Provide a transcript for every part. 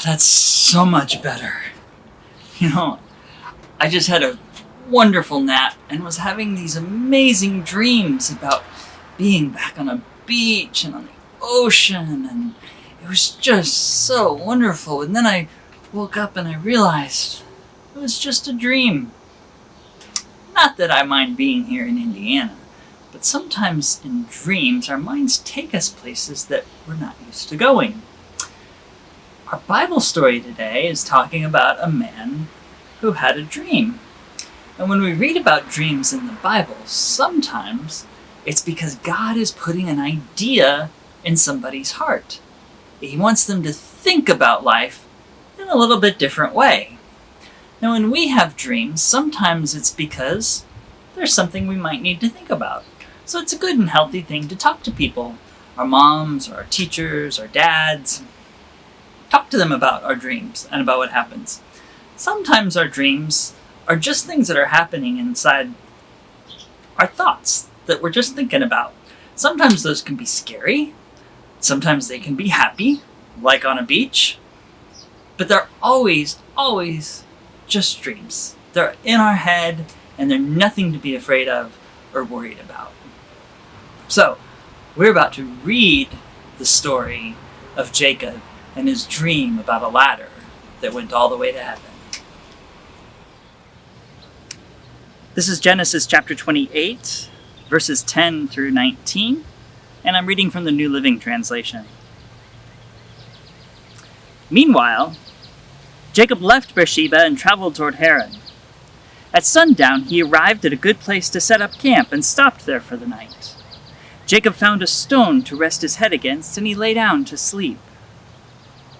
That's so much better. I just had a wonderful nap and was having these amazing dreams about being back on a beach and on the ocean, and it was just so wonderful. And then I woke up and I realized it was just a dream. Not that I mind being here in Indiana, but sometimes in dreams our minds take us places that we're not used to going. Our Bible story today is talking about a man who had a dream. And when we read about dreams in the Bible, sometimes it's because God is putting an idea in somebody's heart. He wants them to think about life in a little bit different way. Now, when we have dreams, sometimes it's because there's something we might need to think about. So it's a good and healthy thing to talk to people, our moms, or our teachers, our dads. Talk to them about our dreams and about what happens. Sometimes our dreams are just things that are happening inside our thoughts that we're just thinking about. Sometimes those can be scary. Sometimes they can be happy, like on a beach. But they're always just dreams. They're in our head, and they're nothing to be afraid of or worried about. So, we're about to read the story of Jacob and his dream about a ladder that went all the way to heaven. This is Genesis chapter 28, verses 10 through 19, and I'm reading from the New Living Translation. Meanwhile, Jacob left Beersheba and traveled toward Haran. At sundown, he arrived at a good place to set up camp and stopped there for the night. Jacob found a stone to rest his head against, and he lay down to sleep.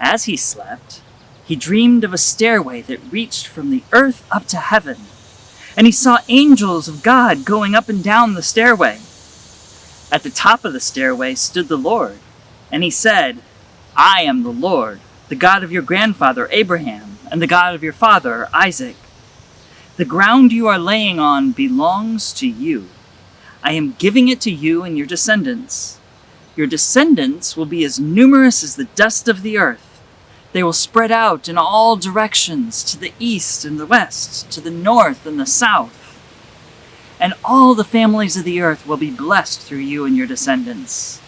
As he slept, he dreamed of a stairway that reached from the earth up to heaven, and he saw angels of God going up and down the stairway. At the top of the stairway stood the Lord, and he said, "I am the Lord, the God of your grandfather Abraham, and the God of your father Isaac. The ground you are laying on belongs to you. I am giving it to you and your descendants. Your descendants will be as numerous as the dust of the earth. They will spread out in all directions, to the east and the west, to the north and the south. And all the families of the earth will be blessed through you and your descendants.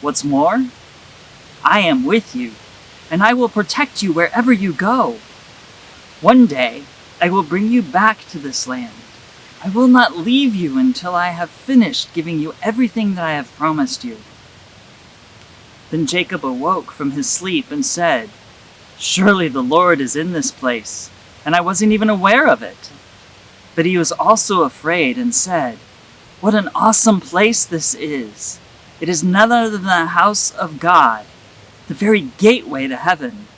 What's more, I am with you, and I will protect you wherever you go. One day, I will bring you back to this land. I will not leave you until I have finished giving you everything that I have promised you." Then Jacob awoke from his sleep and said, "Surely the Lord is in this place, and I wasn't even aware of it." But he was also afraid and said, "What an awesome place this is! It is none other than the house of God, the very gateway to heaven."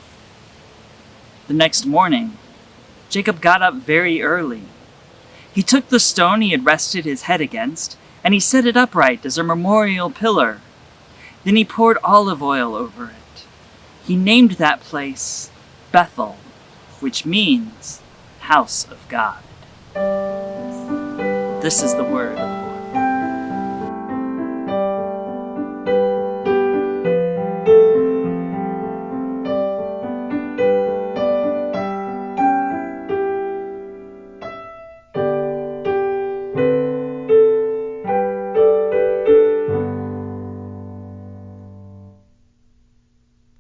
The next morning, Jacob got up very early. He took the stone he had rested his head against, and he set it upright as a memorial pillar. Then he poured olive oil over it. He named that place Bethel, which means house of God. This is the word of the